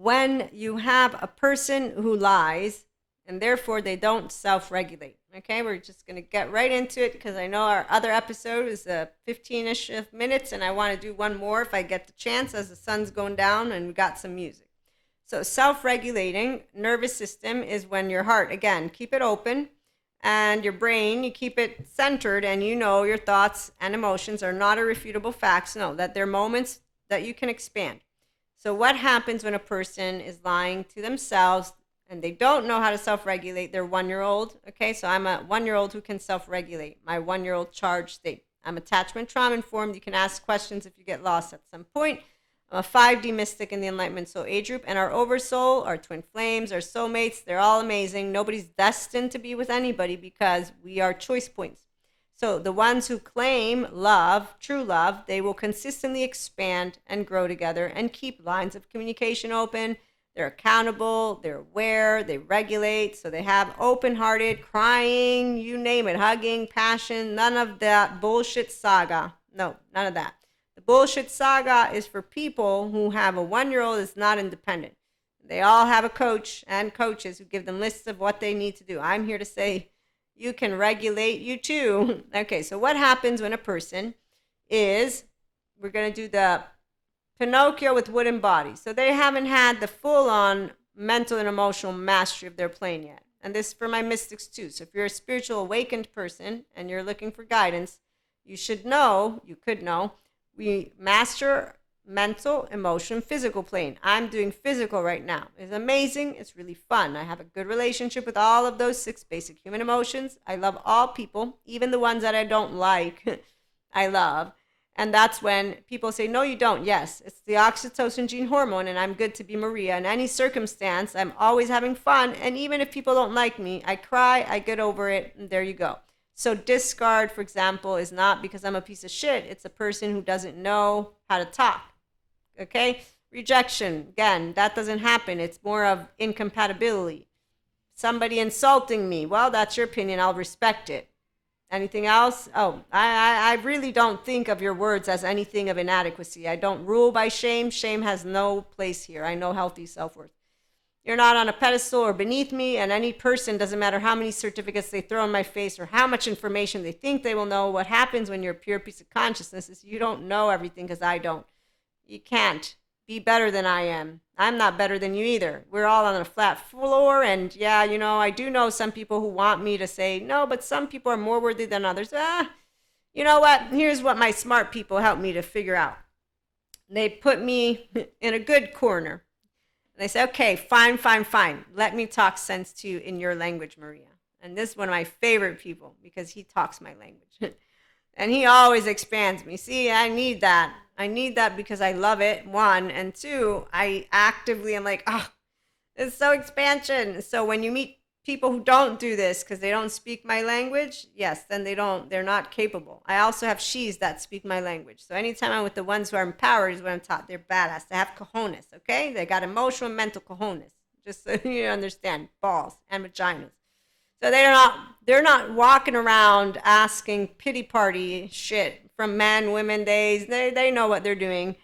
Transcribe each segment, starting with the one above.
when you have a person who lies and therefore they don't self-regulate. Okay, we're just going to get right into it because I know our other episode is 15-ish minutes and I want to do one more if I get the chance as the sun's going down and we got some music. So self-regulating nervous system is when your heart, again, keep it open, and your brain, you keep it centered, and you know your thoughts and emotions are not irrefutable facts. No, that they're moments that you can expand. So what happens when a person is lying to themselves and they don't know how to self-regulate? They're 1-year-old. Okay, so I'm a 1-year-old who can self-regulate. My 1-year-old charged state. I'm attachment trauma informed. You can ask questions if you get lost at some point. I'm a 5D mystic in the enlightenment soul age group, and our oversoul, our twin flames, our soulmates, they're all amazing. Nobody's destined to be with anybody because we are choice points. So the ones who claim love, true love, they will consistently expand and grow together and keep lines of communication open. They're accountable, they're aware, they regulate, so they have open-hearted, crying, you name it, hugging, passion, none of that bullshit saga. No, none of that. The bullshit saga is for people who have a 1-year-old that's not independent. They all have a coach and coaches who give them lists of what they need to do. I'm here to say you can regulate you too. Okay, so what happens when a person is, we're going to do the Pinocchio with wooden body. So they haven't had the full-on mental and emotional mastery of their plane yet. And this is for my mystics too. So if you're a spiritual awakened person and you're looking for guidance, you should know, you could know, we master mental, emotion, physical plane. I'm doing physical right now. It's amazing. It's really fun. I have a good relationship with all of those 6 basic human emotions. I love all people, even the ones that I don't like. I love. And that's when people say, no, you don't. Yes, it's the oxytocin gene hormone, and I'm good to be Maria. In any circumstance, I'm always having fun. And even if people don't like me, I cry, I get over it, and there you go. So discard, for example, is not because I'm a piece of shit. It's a person who doesn't know how to talk. Okay? Rejection, again, that doesn't happen. It's more of incompatibility. Somebody insulting me, well, that's your opinion. I'll respect it. Anything else? Oh, I really don't think of your words as anything of inadequacy. I don't rule by shame. Shame has no place here. I know healthy self-worth. You're not on a pedestal or beneath me, and any person, doesn't matter how many certificates they throw in my face or how much information they think they will know. What happens when you're a pure piece of consciousness is you don't know everything because I don't. You can't be better than I am. I'm not better than you either. We're all on a flat floor, and yeah, you know, I do know some people who want me to say, no, but some people are more worthy than others. You know what? Here's what my smart people helped me to figure out. They put me in a good corner. And they say, okay, fine. Let me talk sense to you in your language, Maria. And this is one of my favorite people because he talks my language. And he always expands me. See, I need that. I need that because I love it, 1. And 2, I actively am like, oh, it's so expansion. So when you meet people who don't do this because they don't speak my language, yes, then they're not capable. I also have she's that speak my language. So anytime I'm with the ones who are empowered is what I'm taught. They're badass. They have cojones, okay? They got emotional and mental cojones. Just so you understand, balls and vaginas. So they're not walking around asking pity party shit from men, women, days. They know what they're doing.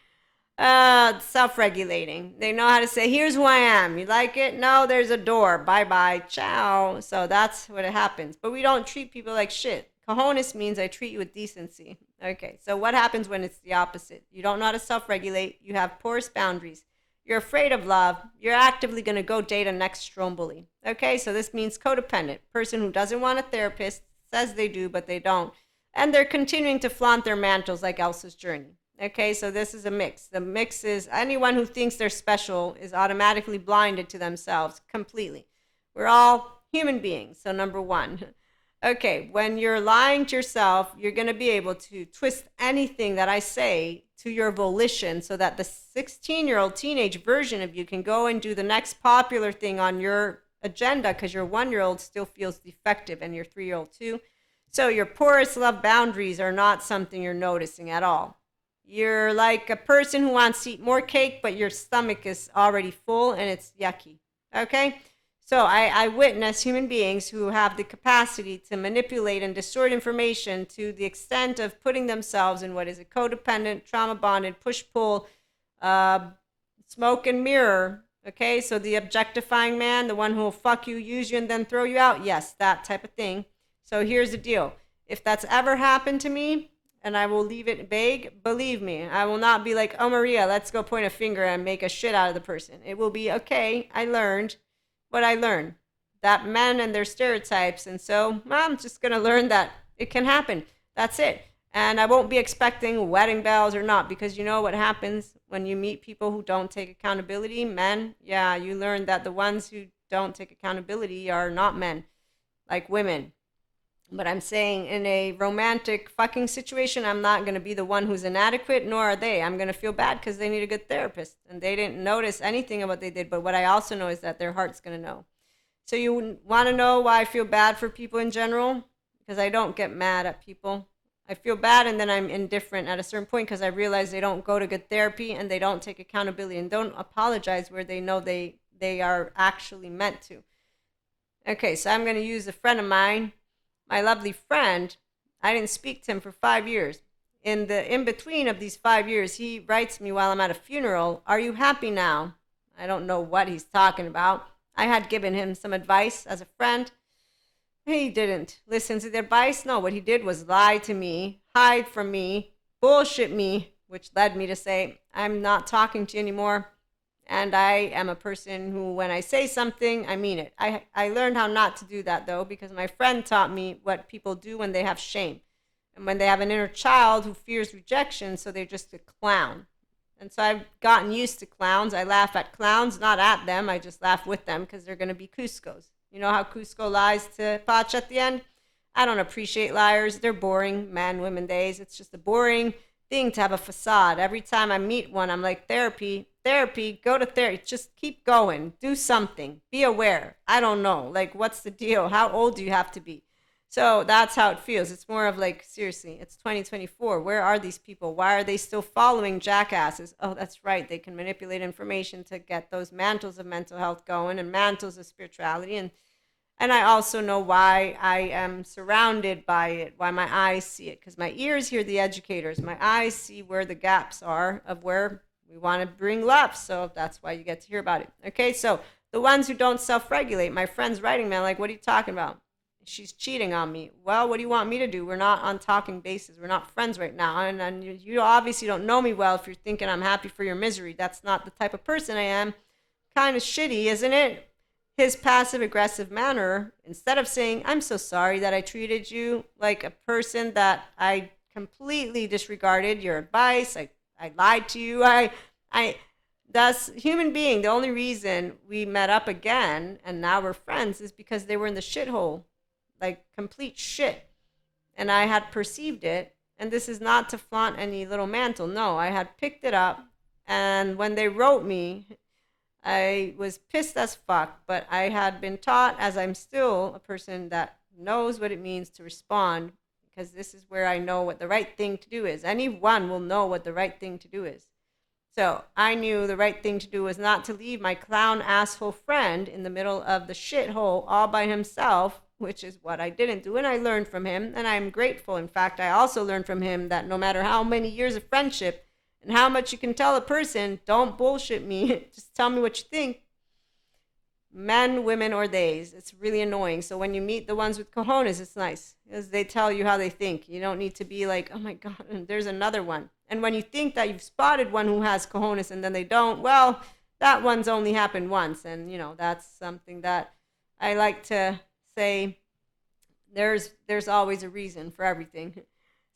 Self-regulating. They know how to say, here's who I am. You like it? No, there's a door. Bye-bye. Ciao. So that's what happens. But we don't treat people like shit. Cojones means I treat you with decency. Okay, so what happens when it's the opposite? You don't know how to self-regulate. You have porous boundaries. You're afraid of love. You're actively going to go date a next stromboli. Okay, so this means codependent. Person who doesn't want a therapist, says they do, but they don't. And they're continuing to flaunt their mantles like Elsa's journey. Okay, so this is a mix. The mix is anyone who thinks they're special is automatically blinded to themselves completely. We're all human beings, so number 1. Okay, when you're lying to yourself, you're going to be able to twist anything that I say to your volition so that the 16-year-old teenage version of you can go and do the next popular thing on your agenda because your 1-year-old still feels defective and your 3-year-old too. So your porous love boundaries are not something you're noticing at all. You're like a person who wants to eat more cake, but your stomach is already full and it's yucky. Okay? So I witness human beings who have the capacity to manipulate and distort information to the extent of putting themselves in what is a codependent, trauma bonded, push-pull, smoke and mirror Okay, so the objectifying man, the one who will fuck you, use you, and then throw you out, yes, that type of thing. So here's the deal. If that's ever happened to me, and I will leave it vague, believe me, I will not be like, oh, Maria, let's go point a finger and make a shit out of the person. It will be, okay, I learned what I learned. That men and their stereotypes. And so I'm just going to learn that it can happen. That's it. And I won't be expecting wedding bells or not, because you know what happens when you meet people who don't take accountability? Men, yeah, you learn that the ones who don't take accountability are not men, like women. But I'm saying in a romantic fucking situation, I'm not going to be the one who's inadequate, nor are they. I'm going to feel bad because they need a good therapist. And they didn't notice anything of what they did. But what I also know is that their heart's going to know. So you want to know why I feel bad for people in general? Because I don't get mad at people. I feel bad and then I'm indifferent at a certain point because I realize they don't go to good therapy and they don't take accountability and don't apologize where they know they are actually meant to. Okay, so I'm going to use a friend of mine, my lovely friend. I didn't speak to him for 5 years. In the in between of these 5 years, he writes me while I'm at a funeral, "Are you happy now?" I don't know what he's talking about. I had given him some advice as a friend. He didn't listen to the advice. No, what he did was lie to me, hide from me, bullshit me, which led me to say, I'm not talking to you anymore. And I am a person who, when I say something, I mean it. I learned how not to do that, though, because my friend taught me what people do when they have shame and when they have an inner child who fears rejection, so they're just a clown. And so I've gotten used to clowns. I laugh at clowns, not at them. I just laugh with them because they're going to be Cusco's. You know how Cusco lies to Pacha at the end? I don't appreciate liars. They're boring, man, women days. It's just a boring thing to have a facade. Every time I meet one, I'm like, therapy, therapy, go to therapy. Just keep going. Do something. Be aware. I don't know. Like, what's the deal? How old do you have to be? So that's how it feels. It's more of like, seriously, it's 2024. Where are these people? Why are they still following jackasses? Oh, that's right. They can manipulate information to get those mantles of mental health going and mantles of spirituality. And I also know why I am surrounded by it, why my eyes see it, because my ears hear the educators. My eyes see where the gaps are of where we want to bring love. So that's why you get to hear about it. Okay, so the ones who don't self-regulate, my friend's writing me, like, what are you talking about? She's cheating on me. Well, what do you want me to do? We're not on talking bases. We're not friends right now. And you obviously don't know me well if you're thinking I'm happy for your misery. That's not the type of person I am. Kind of shitty, isn't it? His passive aggressive manner, instead of saying, I'm so sorry that I treated you like a person that I completely disregarded your advice, I lied to you, I, that's human being. The only reason we met up again and now we're friends is because they were in the shithole, like complete shit. And I had perceived it. And this is not to flaunt any little mantle. No, I had picked it up. And when they wrote me, I was pissed as fuck, but I had been taught, as I'm still a person that knows what it means to respond, because this is where I know what the right thing to do is. Anyone will know what the right thing to do is. So I knew the right thing to do was not to leave my clown asshole friend in the middle of the shithole all by himself, which is what I didn't do. And I learned from him, and I'm grateful. In fact, I also learned from him that no matter how many years of friendship, and how much you can tell a person, don't bullshit me, just tell me what you think. Men, women, or theys. It's really annoying. So when you meet the ones with cojones, it's nice because they tell you how they think. You don't need to be like, oh my God, there's another one. And when you think that you've spotted one who has cojones and then they don't, well, that one's only happened once. And, that's something that I like to say there's always a reason for everything.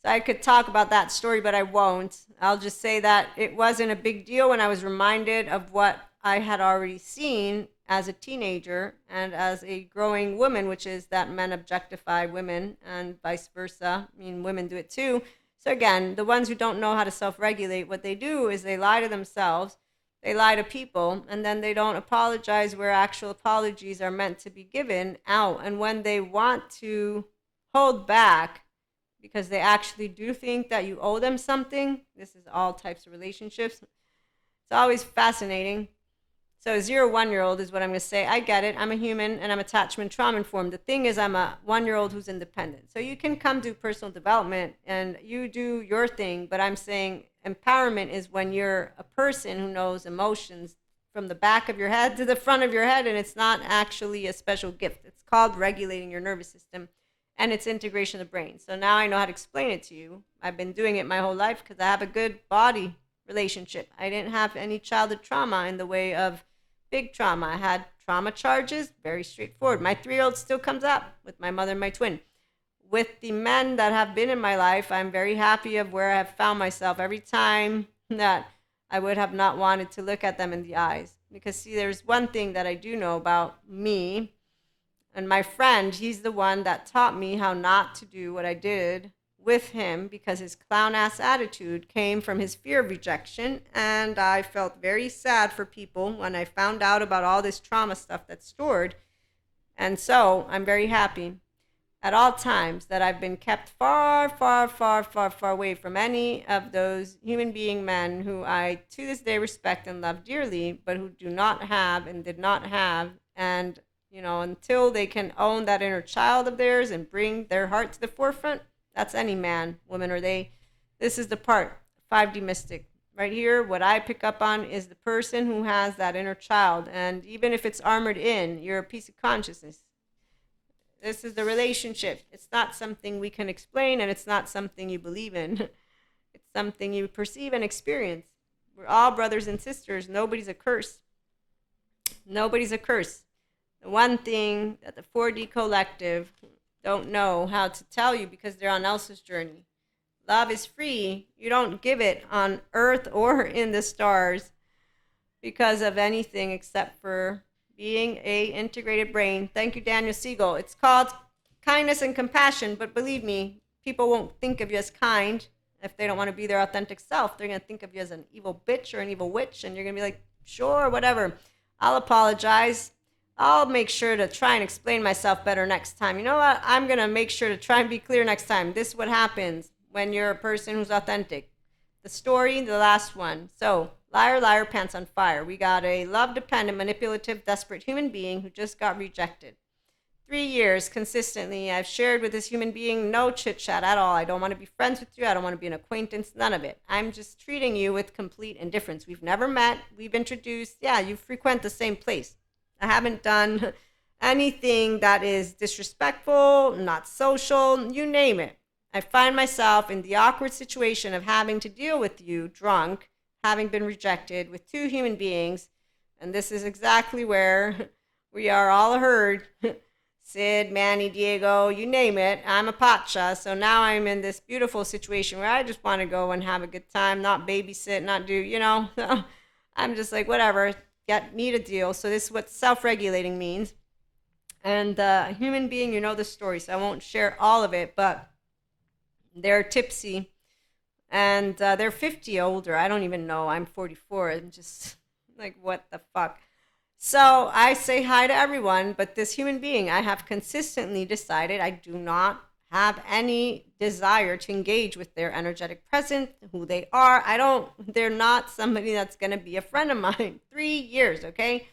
So I could talk about that story, but I won't. I'll just say that it wasn't a big deal when I was reminded of what I had already seen as a teenager and as a growing woman, which is that men objectify women and vice versa. I mean, women do it too. So again, the ones who don't know how to self-regulate, what they do is they lie to themselves, they lie to people, and then they don't apologize where actual apologies are meant to be given out. And when they want to hold back, because they actually do think that you owe them something. This is all types of relationships. It's always fascinating. So a 0-1-year-old is what I'm going to say. I get it. I'm a human and I'm attachment trauma informed. The thing is, I'm a 1-year-old who's independent. So you can come do personal development and you do your thing. But I'm saying empowerment is when you're a person who knows emotions from the back of your head to the front of your head, and it's not actually a special gift. It's called regulating your nervous system and its integration of the brain. So now I know how to explain it to you. I've been doing it my whole life because I have a good body relationship. I didn't have any childhood trauma in the way of big trauma. I had trauma charges, very straightforward. My 3-year-old still comes up with my mother and my twin. With the men that have been in my life, I'm very happy of where I have found myself every time that I would have not wanted to look at them in the eyes. Because, see, there's one thing that I do know about me and my friend. He's the one that taught me how not to do what I did with him, because his clown ass attitude came from his fear of rejection. And I felt very sad for people when I found out about all this trauma stuff that's stored. And so I'm very happy at all times that I've been kept far, far, far, far, far away from any of those human being men who I to this day respect and love dearly, but who do not have and did not have. And, until they can own that inner child of theirs and bring their heart to the forefront, that's any man, woman, or they. This is the part, 5D mystic. Right here, what I pick up on is the person who has that inner child. And even if it's armored in, you're a piece of consciousness. This is the relationship. It's not something we can explain, and it's not something you believe in. It's something you perceive and experience. We're all brothers and sisters. Nobody's a curse. Nobody's a curse. The one thing that the 4D collective don't know how to tell you, because they're on Elsa's journey. Love is free. You don't give it on earth or in the stars because of anything except for being a integrated brain. Thank you, Daniel Siegel. It's called kindness and compassion, but believe me, people won't think of you as kind if they don't want to be their authentic self. They're going to think of you as an evil bitch or an evil witch, and you're going to be like, sure, whatever. I'll apologize. I'll make sure to try and explain myself better next time. You know what? I'm going to make sure to try and be clear next time. This is what happens when you're a person who's authentic. The story, the last one. So, liar, liar, pants on fire. We got a love-dependent, manipulative, desperate human being who just got rejected. 3 years consistently, I've shared with this human being no chit-chat at all. I don't want to be friends with you. I don't want to be an acquaintance. None of it. I'm just treating you with complete indifference. We've never met. We've introduced. Yeah, you frequent the same place. I haven't done anything that is disrespectful, not social, you name it. I find myself in the awkward situation of having to deal with you drunk, having been rejected with 2 human beings. And this is exactly where we are all a herd. Sid, Manny, Diego, you name it. I'm a pacha. So now I'm in this beautiful situation where I just want to go and have a good time, not babysit, not do. I'm just like, whatever, get me to deal. So this is what self-regulating means. And a human being, you know the story, so I won't share all of it, but they're tipsy. And they're 50 older. I don't even know. I'm 44. I'm just like, what the fuck? So I say hi to everyone, but this human being, I have consistently decided I do not have any desire to engage with their energetic presence, who they are. They're not somebody that's going to be a friend of mine. 3 years, okay?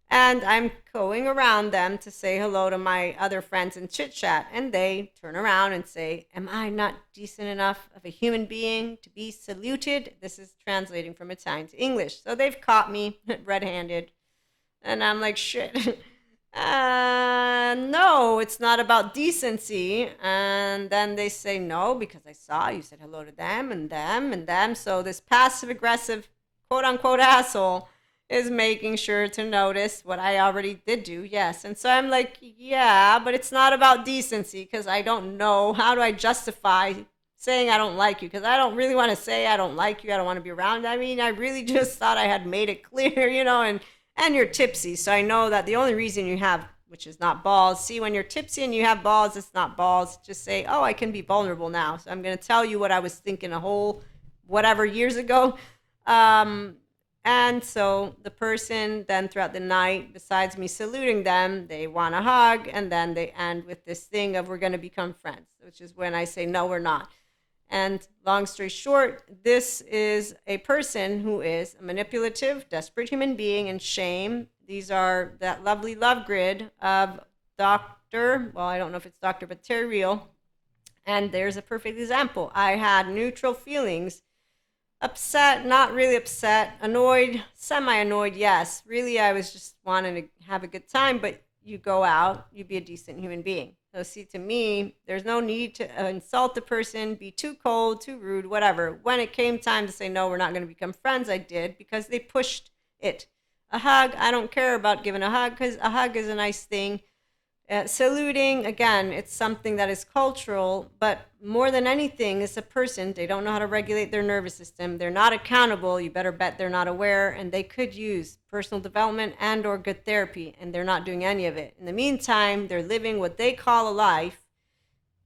And I'm going around them to say hello to my other friends and chit chat. And they turn around and say, am I not decent enough of a human being to be saluted? This is translating from Italian to English. So they've caught me red-handed. And I'm like, shit. No, it's not about decency. And then they say, no, because I saw you said hello to them and them and them. So this passive aggressive, quote unquote, asshole is making sure to notice what I already did do. Yes. And so I'm like, yeah, but it's not about decency, because I don't know. How do I justify saying I don't like you? Because I don't really want to say I don't like you. I don't want to be around. I mean, I really just thought I had made it clear, and you're tipsy. So I know that the only reason you have, which is not balls. See, when you're tipsy and you have balls, it's not balls. Just say, oh, I can be vulnerable now. So I'm going to tell you what I was thinking a whole whatever years ago. And so the person then throughout the night, besides me saluting them, they want a hug. And then they end with this thing of, we're going to become friends, which is when I say, no, we're not. And long story short, this is a person who is a manipulative, desperate human being in shame. These are that lovely love grid of Dr. Well, I don't know if it's Dr., but Terry Real. And there's a perfect example. I had neutral feelings Upset, not really upset. Annoyed, semi annoyed, yes. Really, I was just wanting to have a good time, but you go out, you be a decent human being. So, see, to me, there's no need to insult the person, be too cold, too rude, whatever. When it came time to say, no, we're not going to become friends, I did because they pushed it. A hug, I don't care about giving a hug because a hug is a nice thing. Saluting, again, it's something that is cultural, but more than anything, it's a person. They don't know how to regulate their nervous system. They're not accountable. You better bet they're not aware, and they could use personal development and or good therapy, and they're not doing any of it. In the meantime, they're living what they call a life,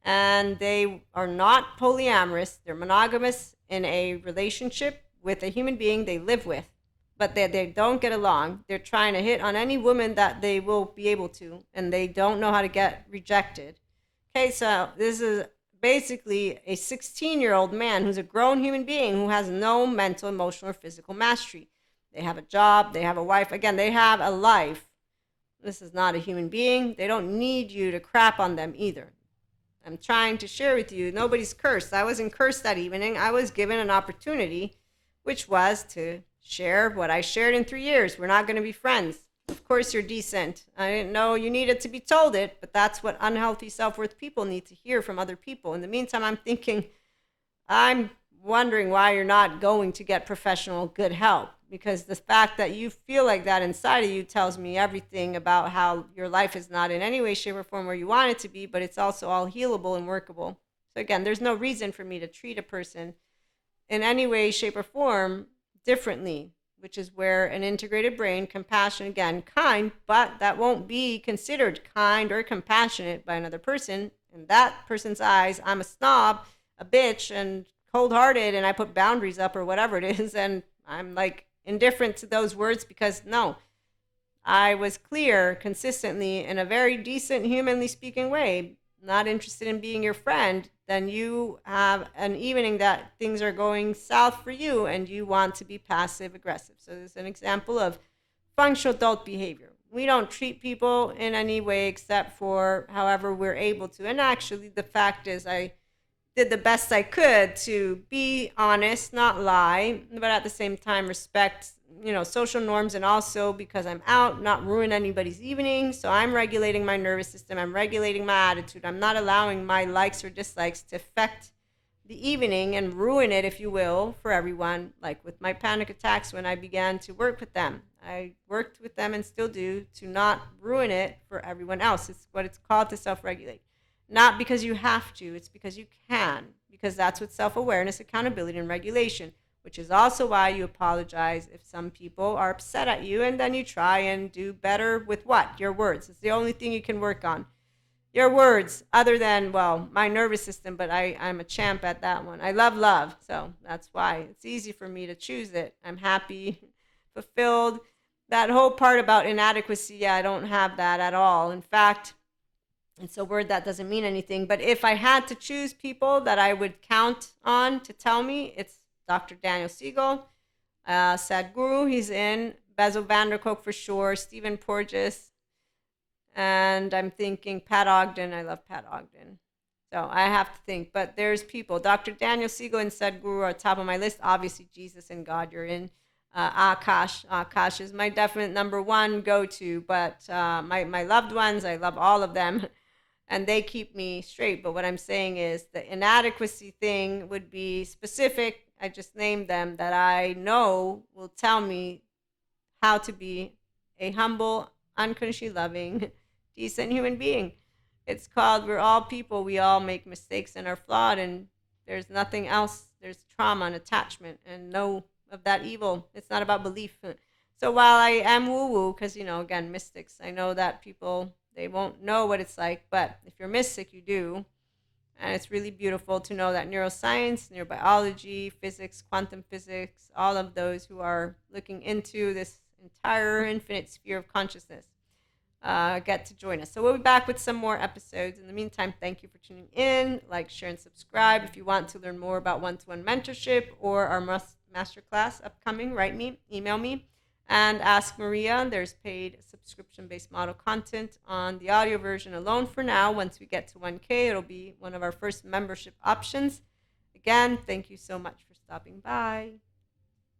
and they are not polyamorous. They're monogamous in a relationship with a human being they live with, but they don't get along. They're trying to hit on any woman that they will be able to, and they don't know how to get rejected. Okay, so this is basically a 16-year-old man who's a grown human being who has no mental, emotional, or physical mastery. They have a job, they have a wife. Again, they have a life. This is not a human being. They don't need you to crap on them either. I'm trying to share with you, nobody's cursed. I wasn't cursed that evening. I was given an opportunity, which was to share what I shared in 3 years. We're not going to be friends. Of course, you're decent. I didn't know you needed to be told it, but that's what unhealthy self-worth people need to hear from other people. In the meantime, I'm wondering why you're not going to get professional good help, because the fact that you feel like that inside of you tells me everything about how your life is not in any way, shape, or form where you want it to be, but it's also all healable and workable. So again, there's no reason for me to treat a person in any way, shape, or form differently, which is where an integrated brain, compassion, again, kind, but that won't be considered kind or compassionate by another person. In that person's eyes, I'm a snob, a bitch, and cold hearted, and I put boundaries up or whatever it is. And I'm like indifferent to those words because no, I was clear consistently in a very decent, humanly speaking way, not interested in being your friend, then you have an evening that things are going south for you and you want to be passive aggressive. So this is an example of functional adult behavior. We don't treat people in any way except for however we're able to. And actually, the fact is, I did the best I could to be honest, not lie, but at the same time respect, social norms, and also because I'm out, not ruin anybody's evening. So I'm regulating my nervous system. I'm regulating my attitude. I'm not allowing my likes or dislikes to affect the evening and ruin it, if you will, for everyone. Like with my panic attacks, when I began to work with them, I worked with them and still do to not ruin it for everyone else. It's what it's called to self-regulate. Not because you have to, it's because you can, because that's what self-awareness, accountability, and regulation, which is also why you apologize if some people are upset at you, and then you try and do better with what? Your words. It's the only thing you can work on. Your words, other than, well, my nervous system, but I'm a champ at that one. I love, so that's why it's easy for me to choose it. I'm happy, fulfilled. That whole part about inadequacy, yeah, I don't have that at all. In fact, it's a word that doesn't mean anything. But if I had to choose people that I would count on to tell me, it's Dr. Daniel Siegel, Sadhguru, he's in, Bezel van der Kolk for sure, Stephen Porges, and I'm thinking Pat Ogden. I love Pat Ogden. So I have to think. But there's people. Dr. Daniel Siegel and Sadhguru are top of my list. Obviously, Jesus and God, you're in. Akash. Akash is my definite number one go-to. But my loved ones, I love all of them. And they keep me straight. But what I'm saying is the inadequacy thing would be specific. I just named them that I know will tell me how to be a humble, unconditionally loving, decent human being. It's called, we're all people. We all make mistakes and are flawed. And there's nothing else. There's trauma and attachment and no of that evil. It's not about belief. So while I am woo-woo, because, again, mystics, I know that people, they won't know what it's like, but if you're mystic, you do. And it's really beautiful to know that neuroscience, neurobiology, physics, quantum physics, all of those who are looking into this entire infinite sphere of consciousness get to join us. So we'll be back with some more episodes. In the meantime, thank you for tuning in. Like, share, and subscribe. If you want to learn more about one-to-one mentorship or our masterclass upcoming, write me, email me. And Ask Maria. There's paid subscription-based model content on the audio version alone for now. Once we get to 1K, it'll be one of our first membership options. Again, thank you so much for stopping by.